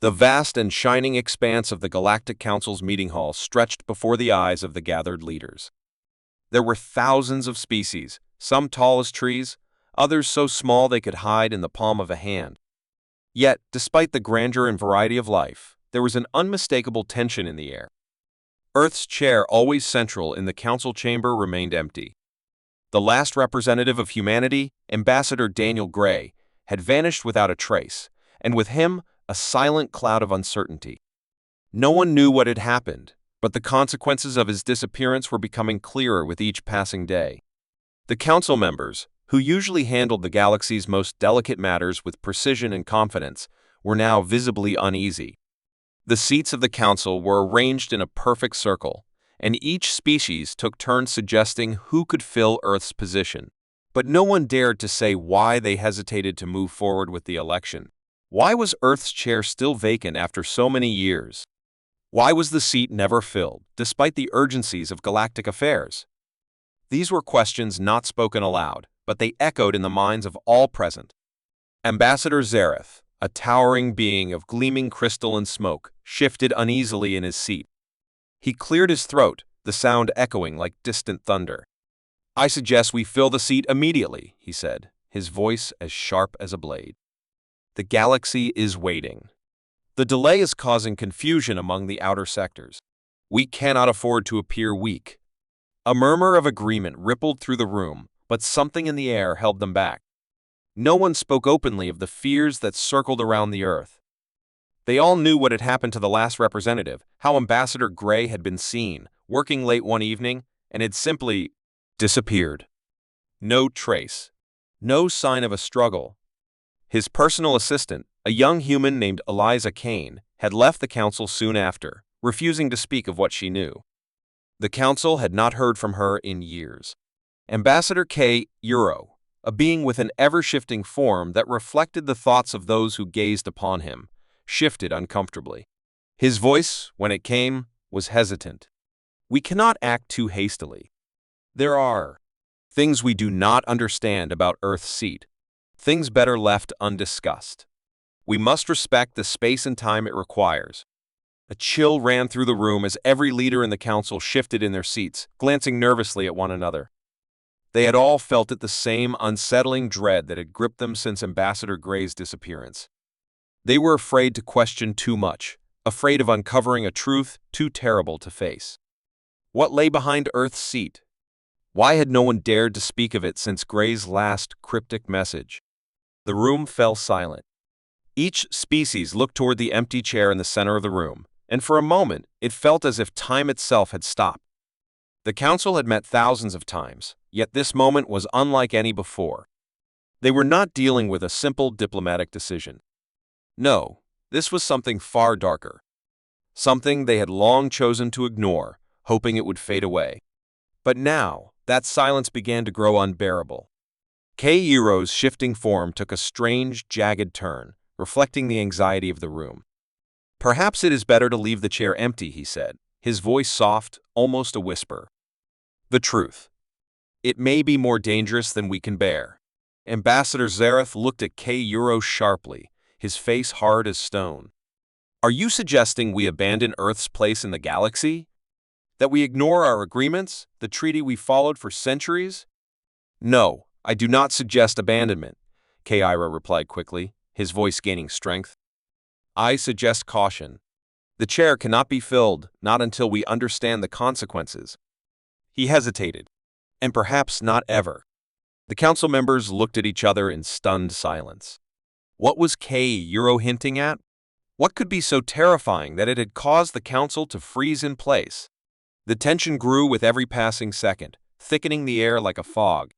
The vast and shining expanse of the Galactic Council's meeting hall stretched before the eyes of the gathered leaders. There were thousands of species, some tall as trees, others so small they could hide in the palm of a hand. Yet, despite the grandeur and variety of life, there was an unmistakable tension in the air. Earth's chair, always central in the council chamber, remained empty. The last representative of humanity, Ambassador Daniel Gray, had vanished without a trace, and with him, a silent cloud of uncertainty. No one knew what had happened, but the consequences of his disappearance were becoming clearer with each passing day. The council members, who usually handled the galaxy's most delicate matters with precision and confidence, were now visibly uneasy. The seats of the council were arranged in a perfect circle, and each species took turns suggesting who could fill Earth's position. But no one dared to say why they hesitated to move forward with the election. Why was Earth's chair still vacant after so many years? Why was the seat never filled, despite the urgencies of galactic affairs? These were questions not spoken aloud, but they echoed in the minds of all present. Ambassador Xyrel, a towering being of gleaming crystal and smoke, shifted uneasily in his seat. He cleared his throat, the sound echoing like distant thunder. "I suggest we fill the seat immediately," he said, his voice as sharp as a blade. The galaxy is waiting. The delay is causing confusion among the outer sectors. We cannot afford to appear weak. A murmur of agreement rippled through the room, but something in the air held them back. No one spoke openly of the fears that circled around the Earth. They all knew what had happened to the last representative, how Ambassador Gray had been seen, working late one evening, and had simply disappeared. No trace. No sign of a struggle. His personal assistant, a young human named Eliza Kane, had left the council soon after, refusing to speak of what she knew. The council had not heard from her in years. Ambassador Xyrel, a being with an ever-shifting form that reflected the thoughts of those who gazed upon him, shifted uncomfortably. His voice, when it came, was hesitant. "We cannot act too hastily. There are things we do not understand about Earth's seat, things better left undiscussed. We must respect the space and time it requires." A chill ran through the room as every leader in the council shifted in their seats, glancing nervously at one another. They had all felt it, the same unsettling dread that had gripped them since Ambassador Gray's disappearance. They were afraid to question too much, afraid of uncovering a truth too terrible to face. What lay behind Earth's seat? Why had no one dared to speak of it since Gray's last cryptic message? The room fell silent. Each species looked toward the empty chair in the center of the room, and for a moment it felt as if time itself had stopped. The council had met thousands of times, yet this moment was unlike any before. They were not dealing with a simple diplomatic decision. No, this was something far darker. Something they had long chosen to ignore, hoping it would fade away. But now, that silence began to grow unbearable. Xyrel's shifting form took a strange, jagged turn, reflecting the anxiety of the room. "Perhaps it is better to leave the chair empty," he said, his voice soft, almost a whisper. "The truth. It may be more dangerous than we can bear." Ambassador Xyrel looked at Xyrel sharply, his face hard as stone. "Are you suggesting we abandon Earth's place in the galaxy? That we ignore our agreements, the treaty we followed for centuries?" "No, I do not suggest abandonment," Xyrel replied quickly, his voice gaining strength. "I suggest caution. The chair cannot be filled, not until we understand the consequences." He hesitated. "And perhaps not ever." The council members looked at each other in stunned silence. What was Xyrel hinting at? What could be so terrifying that it had caused the council to freeze in place? The tension grew with every passing second, thickening the air like a fog.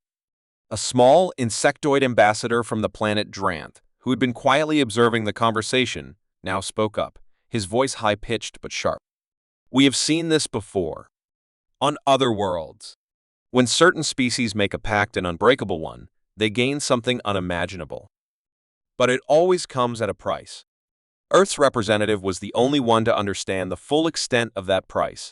A small, insectoid ambassador from the planet Dranth, who had been quietly observing the conversation, now spoke up, his voice high-pitched but sharp. "We have seen this before. On other worlds. When certain species make a pact, an unbreakable one, they gain something unimaginable. But it always comes at a price. Earth's representative was the only one to understand the full extent of that price.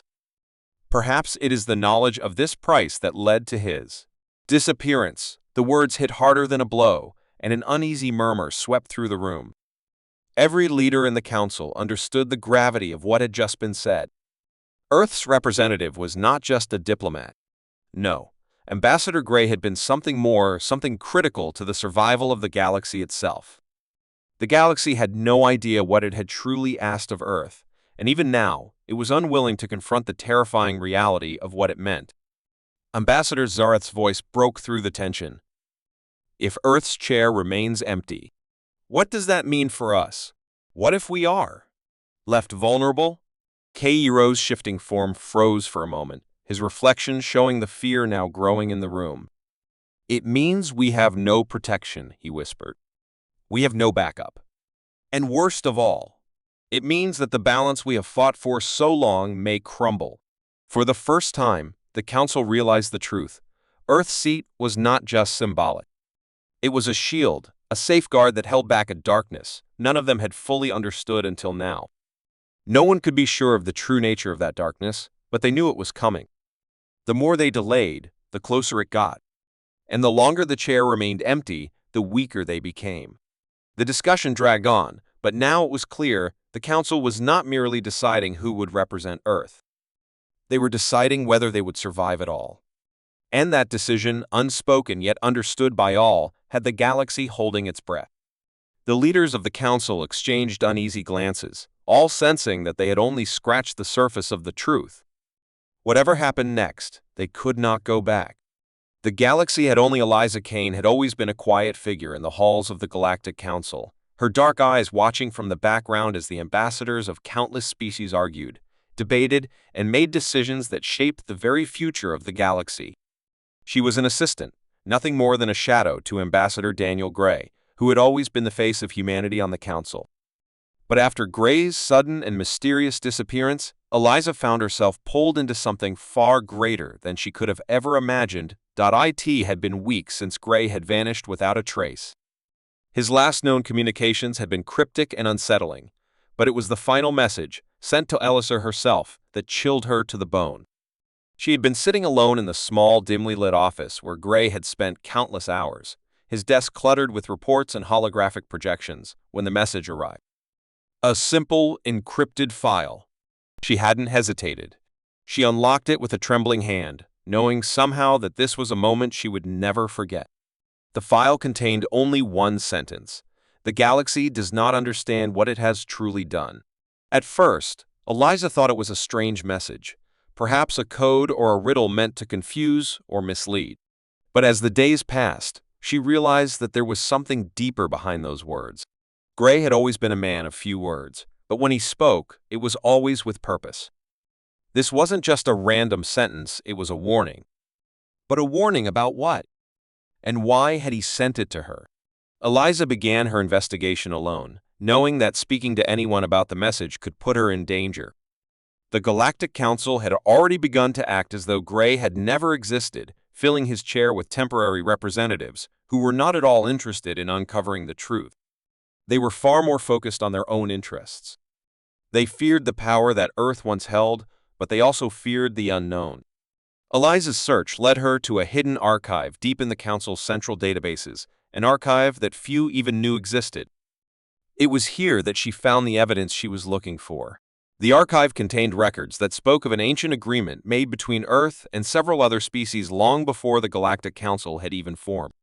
Perhaps it is the knowledge of this price that led to his disappearance." The words hit harder than a blow, and an uneasy murmur swept through the room. Every leader in the council understood the gravity of what had just been said. Earth's representative was not just a diplomat. No, Ambassador Gray had been something more, something critical to the survival of the galaxy itself. The galaxy had no idea what it had truly asked of Earth, and even now, it was unwilling to confront the terrifying reality of what it meant. Ambassador Xyrel's voice broke through the tension. If Earth's chair remains empty, what does that mean for us? What if we are left vulnerable? Xyrel's shifting form froze for a moment, his reflection showing the fear now growing in the room. It means we have no protection, he whispered. We have no backup. And worst of all, it means that the balance we have fought for so long may crumble. For the first time, the Council realized the truth. Earth's seat was not just symbolic. It was a shield, a safeguard that held back a darkness none of them had fully understood until now. No one could be sure of the true nature of that darkness, but they knew it was coming. The more they delayed, the closer it got. And the longer the chair remained empty, the weaker they became. The discussion dragged on, but now it was clear the Council was not merely deciding who would represent Earth. They were deciding whether they would survive at all. And that decision, unspoken yet understood by all, had the galaxy holding its breath. The leaders of the Council exchanged uneasy glances, all sensing that they had only scratched the surface of the truth. Whatever happened next, they could not go back. The galaxy had only Eliza Kane had always been a quiet figure in the halls of the Galactic Council, her dark eyes watching from the background as the ambassadors of countless species argued, debated, and made decisions that shaped the very future of the galaxy. She was an assistant, nothing more than a shadow to Ambassador Daniel Gray, who had always been the face of humanity on the Council. But after Gray's sudden and mysterious disappearance, Eliza found herself pulled into something far greater than she could have ever imagined. It had been weeks since Gray had vanished without a trace. His last known communications had been cryptic and unsettling, but it was the final message, sent to Eliza herself, that chilled her to the bone. She had been sitting alone in the small, dimly lit office where Gray had spent countless hours, his desk cluttered with reports and holographic projections, when the message arrived. A simple, encrypted file. She hadn't hesitated. She unlocked it with a trembling hand, knowing somehow that this was a moment she would never forget. The file contained only one sentence. The galaxy does not understand what it has truly done. At first, Eliza thought it was a strange message, perhaps a code or a riddle meant to confuse or mislead. But as the days passed, she realized that there was something deeper behind those words. Gray had always been a man of few words, but when he spoke, it was always with purpose. This wasn't just a random sentence, it was a warning. But a warning about what? And why had he sent it to her? Eliza began her investigation alone, knowing that speaking to anyone about the message could put her in danger. The Galactic Council had already begun to act as though Gray had never existed, filling his chair with temporary representatives who were not at all interested in uncovering the truth. They were far more focused on their own interests. They feared the power that Earth once held, but they also feared the unknown. Eliza's search led her to a hidden archive deep in the Council's central databases, an archive that few even knew existed. It was here that she found the evidence she was looking for. The archive contained records that spoke of an ancient agreement made between Earth and several other species long before the Galactic Council had even formed.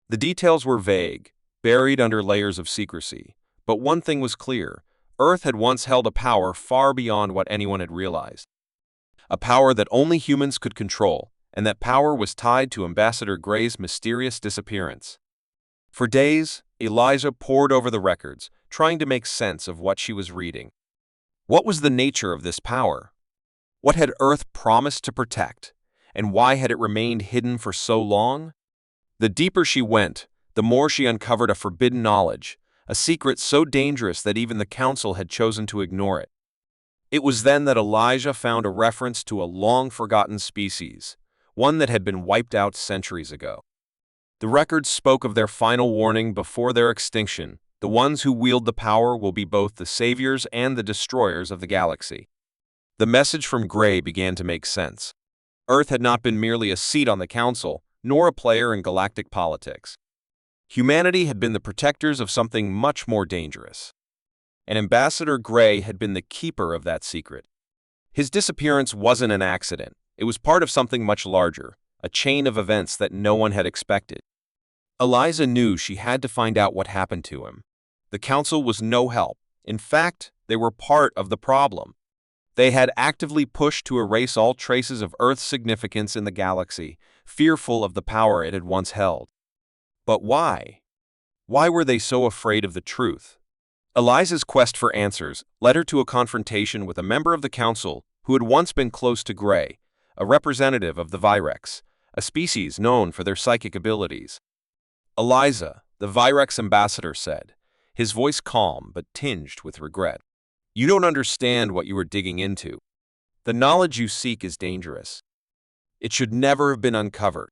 The details were vague, buried under layers of secrecy, but one thing was clear: Earth had once held a power far beyond what anyone had realized. A power that only humans could control, and that power was tied to Ambassador Gray's mysterious disappearance. For days, Eliza pored over the records, trying to make sense of what she was reading. What was the nature of this power? What had Earth promised to protect, and why had it remained hidden for so long? The deeper she went, the more she uncovered a forbidden knowledge, a secret so dangerous that even the Council had chosen to ignore it. It was then that Eliza found a reference to a long-forgotten species, one that had been wiped out centuries ago. The records spoke of their final warning before their extinction: the ones who wield the power will be both the saviors and the destroyers of the galaxy. The message from Gray began to make sense. Earth had not been merely a seat on the Council, nor a player in galactic politics. Humanity had been the protectors of something much more dangerous. and Ambassador Gray had been the keeper of that secret. His disappearance wasn't an accident. It was part of something much larger, a chain of events that no one had expected. Eliza knew she had to find out what happened to him. The Council was no help. In fact, they were part of the problem. They had actively pushed to erase all traces of Earth's significance in the galaxy, fearful of the power it had once held. But why? Why were they so afraid of the truth? Eliza's quest for answers led her to a confrontation with a member of the Council who had once been close to Gray, a representative of the Xyrel, a species known for their psychic abilities. "Eliza," the Xyrel ambassador said, his voice calm but tinged with regret. "You don't understand what you are digging into. The knowledge you seek is dangerous. It should never have been uncovered.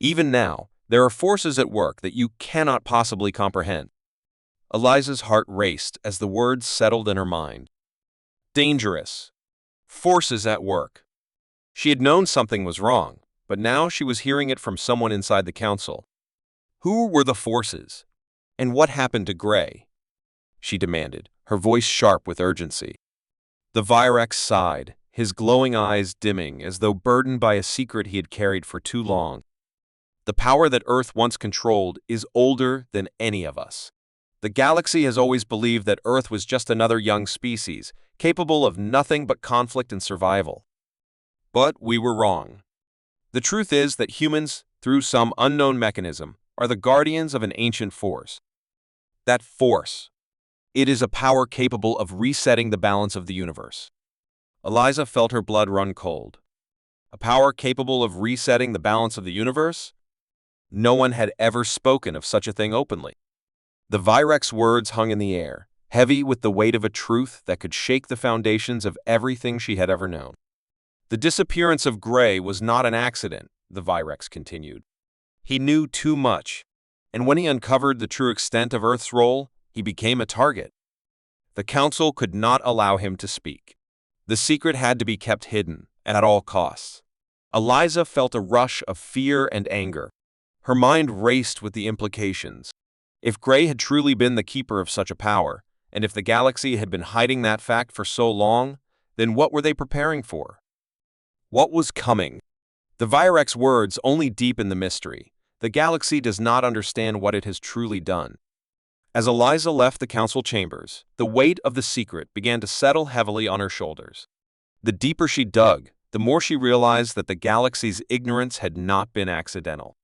Even now, there are forces at work that you cannot possibly comprehend." Eliza's heart raced as the words settled in her mind. Dangerous. Forces at work. She had known something was wrong, but now she was hearing it from someone inside the Council. Who were the forces? And what happened to Gray? She demanded, her voice sharp with urgency. The Xyrel sighed, his glowing eyes dimming as though burdened by a secret he had carried for too long. The power that Earth once controlled is older than any of us. The galaxy has always believed that Earth was just another young species, capable of nothing but conflict and survival. But we were wrong. The truth is that humans, through some unknown mechanism, are the guardians of an ancient force. That force. It is a power capable of resetting the balance of the universe. Eliza felt her blood run cold. A power capable of resetting the balance of the universe? No one had ever spoken of such a thing openly. The Xyrel's words hung in the air, heavy with the weight of a truth that could shake the foundations of everything she had ever known. The disappearance of Gray was not an accident, the Xyrel continued. He knew too much, and when he uncovered the true extent of Earth's role, he became a target. The Council could not allow him to speak. The secret had to be kept hidden, at all costs. Eliza felt a rush of fear and anger. Her mind raced with the implications. If Gray had truly been the keeper of such a power, and if the galaxy had been hiding that fact for so long, then what were they preparing for? What was coming? The Xyrel's words only deepened the mystery. The galaxy does not understand what it has truly done. As Eliza left the Council chambers, the weight of the secret began to settle heavily on her shoulders. The deeper she dug, the more she realized that the galaxy's ignorance had not been accidental.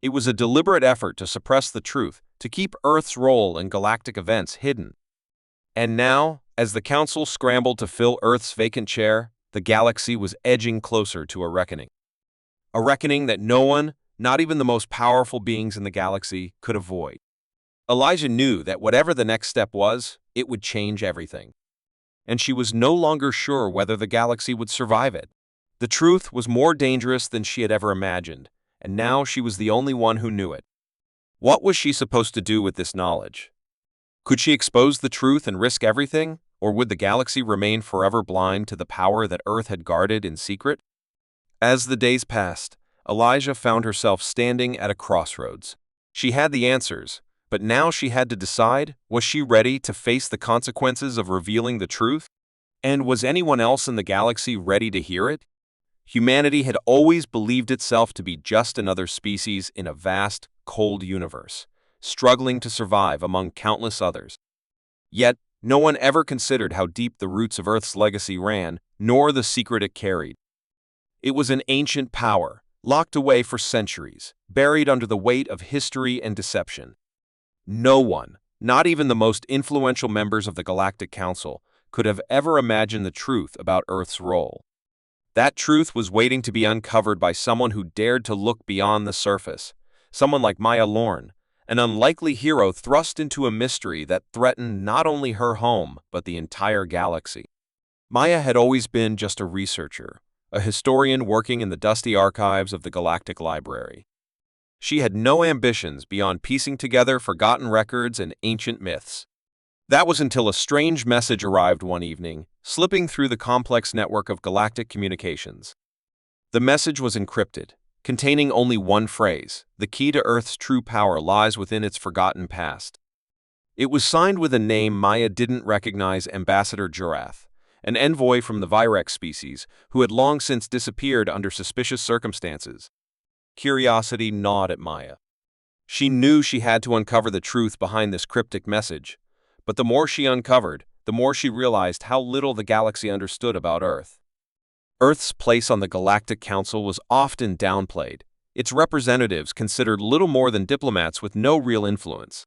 It was a deliberate effort to suppress the truth, to keep Earth's role in galactic events hidden. And now, as the Council scrambled to fill Earth's vacant chair, the galaxy was edging closer to a reckoning. A reckoning that no one, not even the most powerful beings in the galaxy, could avoid. Eliza knew that whatever the next step was, it would change everything. And she was no longer sure whether the galaxy would survive it. The truth was more dangerous than she had ever imagined, and now she was the only one who knew it. What was she supposed to do with this knowledge? Could she expose the truth and risk everything, or would the galaxy remain forever blind to the power that Earth had guarded in secret? As the days passed, Eliza found herself standing at a crossroads. She had the answers, but now she had to decide, was she ready to face the consequences of revealing the truth? And was anyone else in the galaxy ready to hear it? Humanity had always believed itself to be just another species in a vast, cold universe, struggling to survive among countless others. Yet, no one ever considered how deep the roots of Earth's legacy ran, nor the secret it carried. It was an ancient power, locked away for centuries, buried under the weight of history and deception. No one, not even the most influential members of the Galactic Council, could have ever imagined the truth about Earth's role. That truth was waiting to be uncovered by someone who dared to look beyond the surface, someone like Maya Lorne, an unlikely hero thrust into a mystery that threatened not only her home, but the entire galaxy. Maya had always been just a researcher, a historian working in the dusty archives of the Galactic Library. She had no ambitions beyond piecing together forgotten records and ancient myths. That was until a strange message arrived one evening, slipping through the complex network of galactic communications. The message was encrypted, containing only one phrase: the key to Earth's true power lies within its forgotten past. It was signed with a name Maya didn't recognize: Ambassador Jurath, an envoy from the Virex species who had long since disappeared under suspicious circumstances. Curiosity gnawed at Maya. She knew she had to uncover the truth behind this cryptic message, but the more she uncovered, the more she realized how little the galaxy understood about Earth. Earth's place on the Galactic Council was often downplayed, its representatives considered little more than diplomats with no real influence.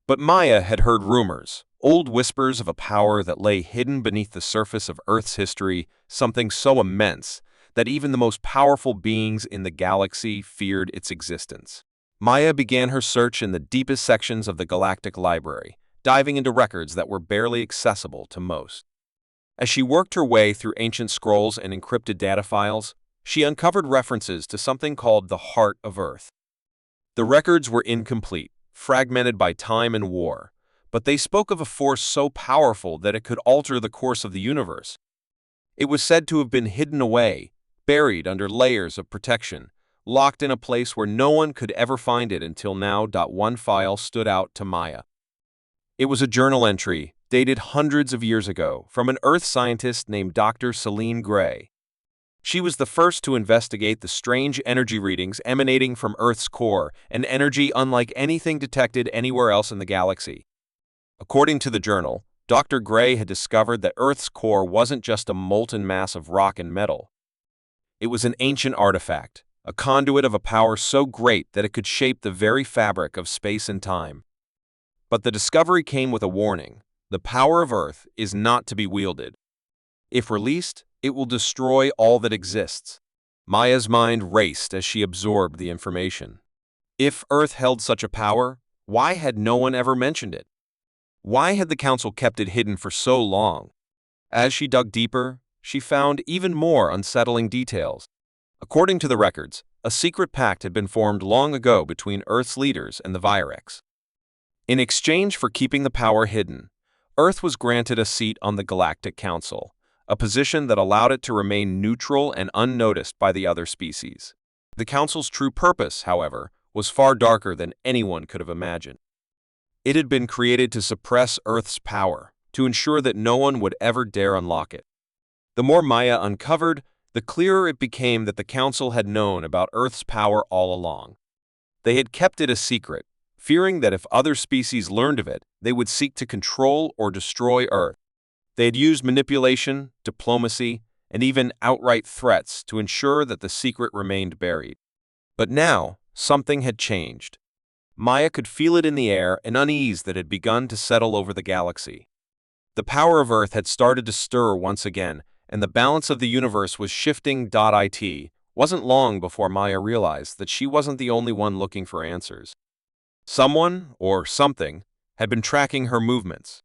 But Maya had heard rumors, old whispers of a power that lay hidden beneath the surface of Earth's history, something so immense that even the most powerful beings in the galaxy feared its existence. Maya began her search in the deepest sections of the Galactic Library, diving into records that were barely accessible to most. As she worked her way through ancient scrolls and encrypted data files, she uncovered references to something called the Heart of Earth. The records were incomplete, fragmented by time and war, but they spoke of a force so powerful that it could alter the course of the universe. It was said to have been hidden away, buried under layers of protection, locked in a place where no one could ever find it until now. One file stood out to Maya. It was a journal entry, dated hundreds of years ago, from an Earth scientist named Dr. Celine Gray. She was the first to investigate the strange energy readings emanating from Earth's core, an energy unlike anything detected anywhere else in the galaxy. According to the journal, Dr. Gray had discovered that Earth's core wasn't just a molten mass of rock and metal. It was an ancient artifact, a conduit of a power so great that it could shape the very fabric of space and time. But the discovery came with a warning: the power of Earth is not to be wielded. If released, it will destroy all that exists. Maya's mind raced as she absorbed the information. If Earth held such a power, why had no one ever mentioned it? Why had the Council kept it hidden for so long? As she dug deeper, she found even more unsettling details. According to the records, a secret pact had been formed long ago between Earth's leaders and the Virex. In exchange for keeping the power hidden, Earth was granted a seat on the Galactic Council, a position that allowed it to remain neutral and unnoticed by the other species. The Council's true purpose, however, was far darker than anyone could have imagined. It had been created to suppress Earth's power, to ensure that no one would ever dare unlock it. The more Maya uncovered, the clearer it became that the Council had known about Earth's power all along. They had kept it a secret, fearing that if other species learned of it, they would seek to control or destroy Earth. They had used manipulation, diplomacy, and even outright threats to ensure that the secret remained buried. But now, something had changed. Maya could feel it in the air, an unease that had begun to settle over the galaxy. The power of Earth had started to stir once again, and the balance of the universe was shifting. It wasn't long before Maya realized that she wasn't the only one looking for answers. Someone, or something, had been tracking her movements.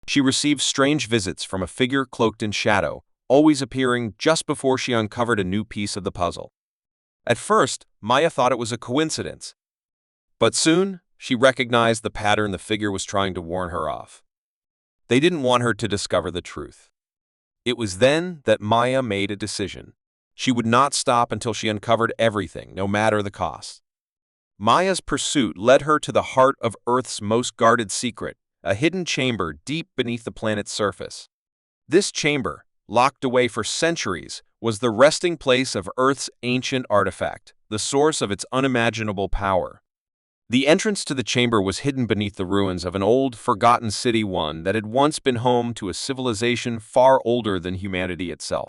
She received strange visits from a figure cloaked in shadow, always appearing just before she uncovered a new piece of the puzzle. At first, Maya thought it was a coincidence. But soon, she recognized the pattern the figure was trying to warn her off. They didn't want her to discover the truth. It was then that Maya made a decision. She would not stop until she uncovered everything, no matter the cost. Maya's pursuit led her to the heart of Earth's most guarded secret, a hidden chamber deep beneath the planet's surface. This chamber, locked away for centuries, was the resting place of Earth's ancient artifact, the source of its unimaginable power. The entrance to the chamber was hidden beneath the ruins of an old, forgotten city, one that had once been home to a civilization far older than humanity itself.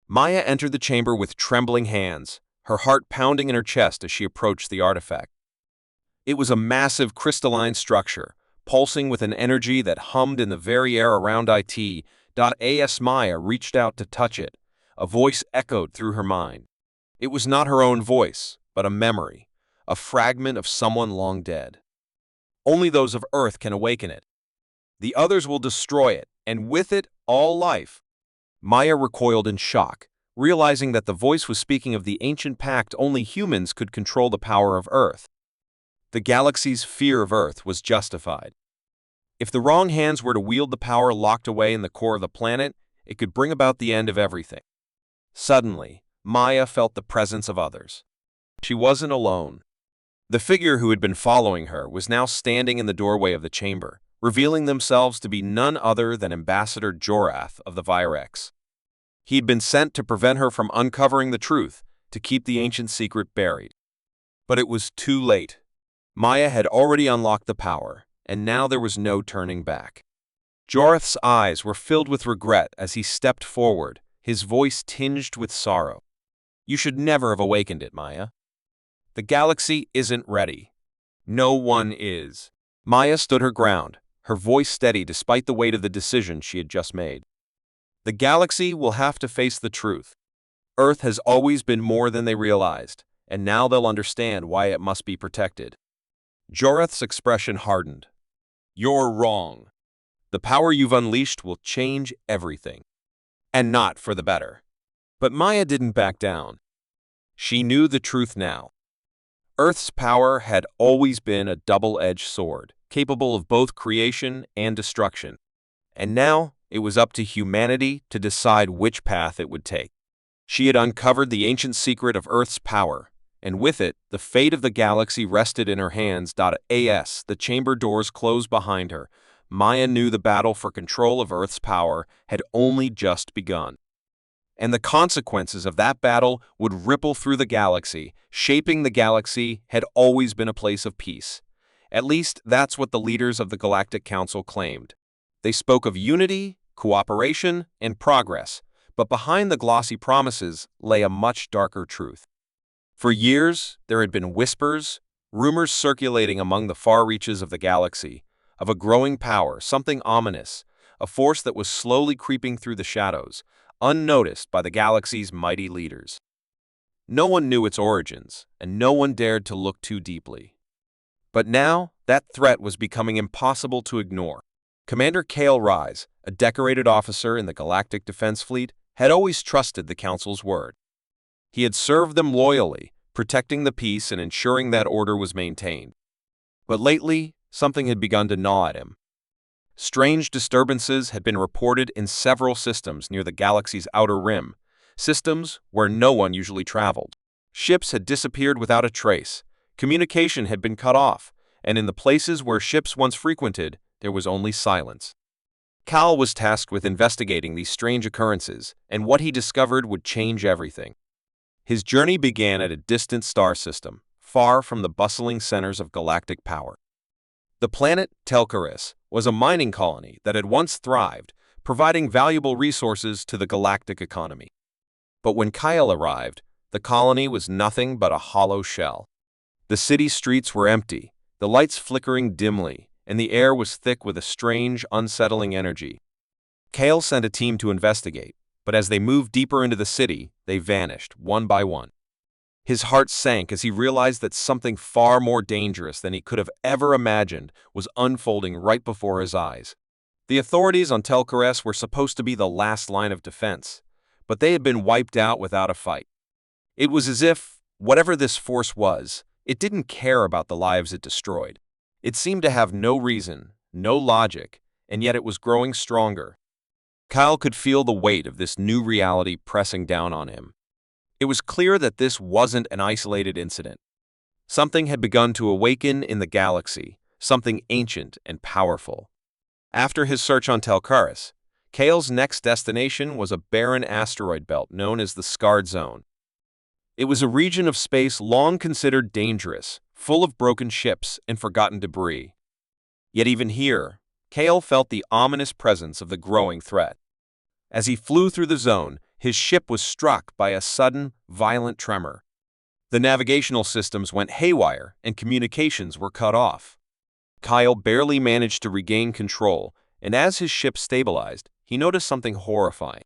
Maya entered the chamber with trembling hands, her heart pounding in her chest as she approached the artifact. It was a massive crystalline structure, pulsing with an energy that hummed in the very air around it. As Maya reached out to touch it, a voice echoed through her mind. It was not her own voice, but a memory, a fragment of someone long dead. Only those of Earth can awaken it. The others will destroy it, and with it, all life. Maya recoiled in shock, realizing that the voice was speaking of the ancient pact only humans could control the power of Earth. The galaxy's fear of Earth was justified. If the wrong hands were to wield the power locked away in the core of the planet, it could bring about the end of everything. Suddenly, Maya felt the presence of others. She wasn't alone. The figure who had been following her was now standing in the doorway of the chamber, revealing themselves to be none other than Ambassador Jorath of the Vyrex. He had been sent to prevent her from uncovering the truth, to keep the ancient secret buried. But it was too late. Maya had already unlocked the power, and now there was no turning back. Jorath's eyes were filled with regret as he stepped forward, his voice tinged with sorrow. You should never have awakened it, Maya. The galaxy isn't ready. No one is. Maya stood her ground, her voice steady despite the weight of the decision she had just made. The galaxy will have to face the truth. Earth has always been more than they realized, and now they'll understand why it must be protected. Jorath's expression hardened. You're wrong. The power you've unleashed will change everything. And not for the better. But Maya didn't back down. She knew the truth now. Earth's power had always been a double-edged sword, capable of both creation and destruction. And now it was up to humanity to decide which path it would take. She had uncovered the ancient secret of Earth's power, and with it, the fate of the galaxy rested in her hands. As the chamber doors closed behind her, Maya knew the battle for control of Earth's power had only just begun. And the consequences of that battle would ripple through the galaxy. Shaping the galaxy had always been a place of peace. At least that's what the leaders of the Galactic Council claimed. They spoke of unity, cooperation, and progress, but behind the glossy promises lay a much darker truth. For years, there had been whispers, rumors circulating among the far reaches of the galaxy, of a growing power, something ominous, a force that was slowly creeping through the shadows, unnoticed by the galaxy's mighty leaders. No one knew its origins, and no one dared to look too deeply. But now, that threat was becoming impossible to ignore. Commander Kale Rise, a decorated officer in the Galactic Defense Fleet, had always trusted the Council's word. He had served them loyally, protecting the peace and ensuring that order was maintained. But lately, something had begun to gnaw at him. Strange disturbances had been reported in several systems near the galaxy's outer rim, systems where no one usually traveled. Ships had disappeared without a trace, communication had been cut off, and in the places where ships once frequented, there was only silence. Cal was tasked with investigating these strange occurrences, and what he discovered would change everything. His journey began at a distant star system, far from the bustling centers of galactic power. The planet Telcharis was a mining colony that had once thrived, providing valuable resources to the galactic economy. But when Kyle arrived, the colony was nothing but a hollow shell. The city streets were empty, the lights flickering dimly, and the air was thick with a strange, unsettling energy. Kale sent a team to investigate, but as they moved deeper into the city, they vanished, one by one. His heart sank as he realized that something far more dangerous than he could have ever imagined was unfolding right before his eyes. The authorities on Telcharis were supposed to be the last line of defense, but they had been wiped out without a fight. It was as if, whatever this force was, it didn't care about the lives it destroyed. It seemed to have no reason, no logic, and yet it was growing stronger. Kyle could feel the weight of this new reality pressing down on him. It was clear that this wasn't an isolated incident. Something had begun to awaken in the galaxy, something ancient and powerful. After his search on Telcharis, Kale's next destination was a barren asteroid belt known as the Scarred Zone. It was a region of space long considered dangerous, full of broken ships and forgotten debris. Yet even here, Kale felt the ominous presence of the growing threat. As he flew through the zone, his ship was struck by a sudden, violent tremor. The navigational systems went haywire and communications were cut off. Kyle barely managed to regain control, and as his ship stabilized, he noticed something horrifying.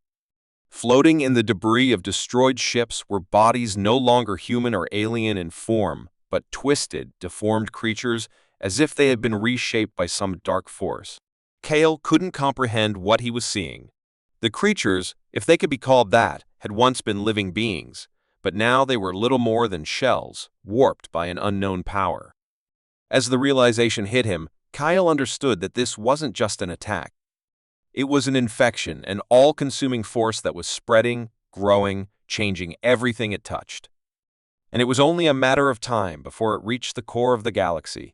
Floating in the debris of destroyed ships were bodies no longer human or alien in form, but twisted, deformed creatures as if they had been reshaped by some dark force. Kale couldn't comprehend what he was seeing. The creatures, if they could be called that, had once been living beings, but now they were little more than shells, warped by an unknown power. As the realization hit him, Kyle understood that this wasn't just an attack. It was an infection, an all-consuming force that was spreading, growing, changing everything it touched. and it was only a matter of time before it reached the core of the galaxy.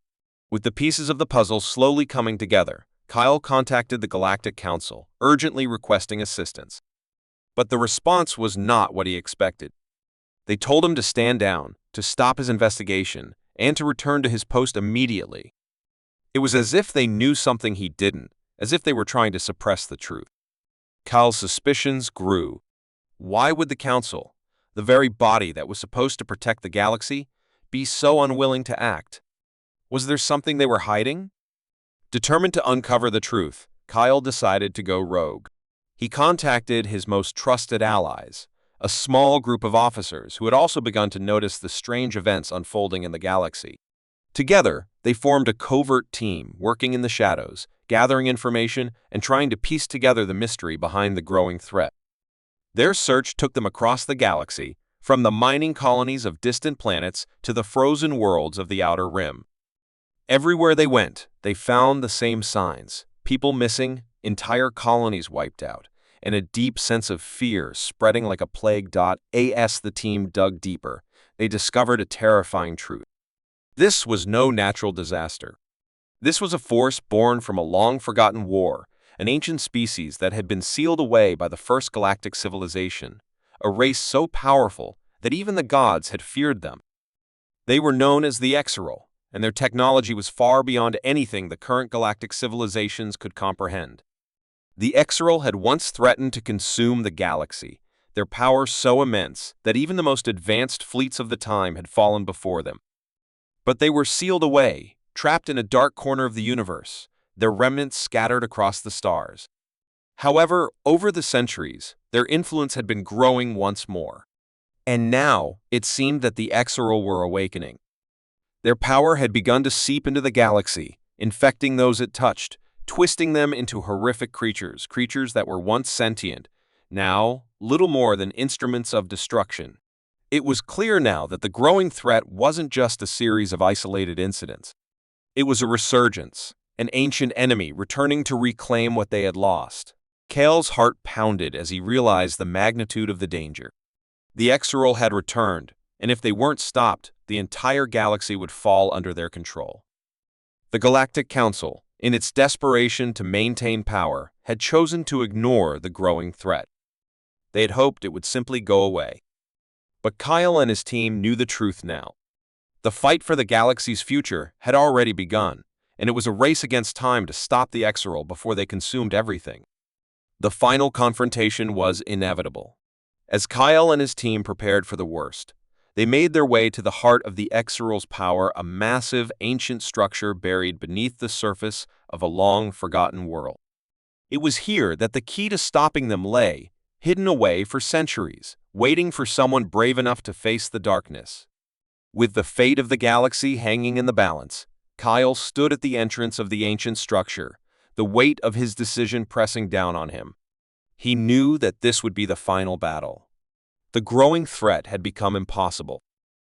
With the pieces of the puzzle slowly coming together, Kyle contacted the Galactic Council, urgently requesting assistance. But the response was not what he expected. They told him to stand down, to stop his investigation, and to return to his post immediately. It was as if they knew something he didn't, as if they were trying to suppress the truth. Kyle's suspicions grew. Why would the Council, the very body that was supposed to protect the galaxy, be so unwilling to act? Was there something they were hiding? Determined to uncover the truth, Kyle decided to go rogue. He contacted his most trusted allies, a small group of officers who had also begun to notice the strange events unfolding in the galaxy. Together, they formed a covert team working in the shadows, gathering information and trying to piece together the mystery behind the growing threat. Their search took them across the galaxy, from the mining colonies of distant planets to the frozen worlds of the Outer Rim. Everywhere they went, they found the same signs: people missing, entire colonies wiped out, and a deep sense of fear spreading like a plague. As the team dug deeper, they discovered a terrifying truth. This was no natural disaster. This was a force born from a long-forgotten war, an ancient species that had been sealed away by the first galactic civilization, a race so powerful that even the gods had feared them. They were known as the Xyrel, and their technology was far beyond anything the current galactic civilizations could comprehend. The Xyrel had once threatened to consume the galaxy, their power so immense that even the most advanced fleets of the time had fallen before them. But they were sealed away, trapped in a dark corner of the universe, their remnants scattered across the stars. However, over the centuries, their influence had been growing once more. And now, it seemed that the Xyrel were awakening. Their power had begun to seep into the galaxy, infecting those it touched, twisting them into horrific creatures that were once sentient, now little more than instruments of destruction. It was clear now that the growing threat wasn't just a series of isolated incidents. It was a resurgence, an ancient enemy returning to reclaim what they had lost. Kale's heart pounded as he realized the magnitude of the danger. The Xyrel had returned, and if they weren't stopped, the entire galaxy would fall under their control. The Galactic Council, in its desperation to maintain power, had chosen to ignore the growing threat. They had hoped it would simply go away. But Kyle and his team knew the truth now. The fight for the galaxy's future had already begun, and it was a race against time to stop the Xyrel before they consumed everything. The final confrontation was inevitable. As Kyle and his team prepared for the worst, they made their way to the heart of the Xyrel's power, a massive, ancient structure buried beneath the surface of a long-forgotten world. It was here that the key to stopping them lay, hidden away for centuries, waiting for someone brave enough to face the darkness. With the fate of the galaxy hanging in the balance, Kyle stood at the entrance of the ancient structure, the weight of his decision pressing down on him. He knew that this would be the final battle. The growing threat had become impossible.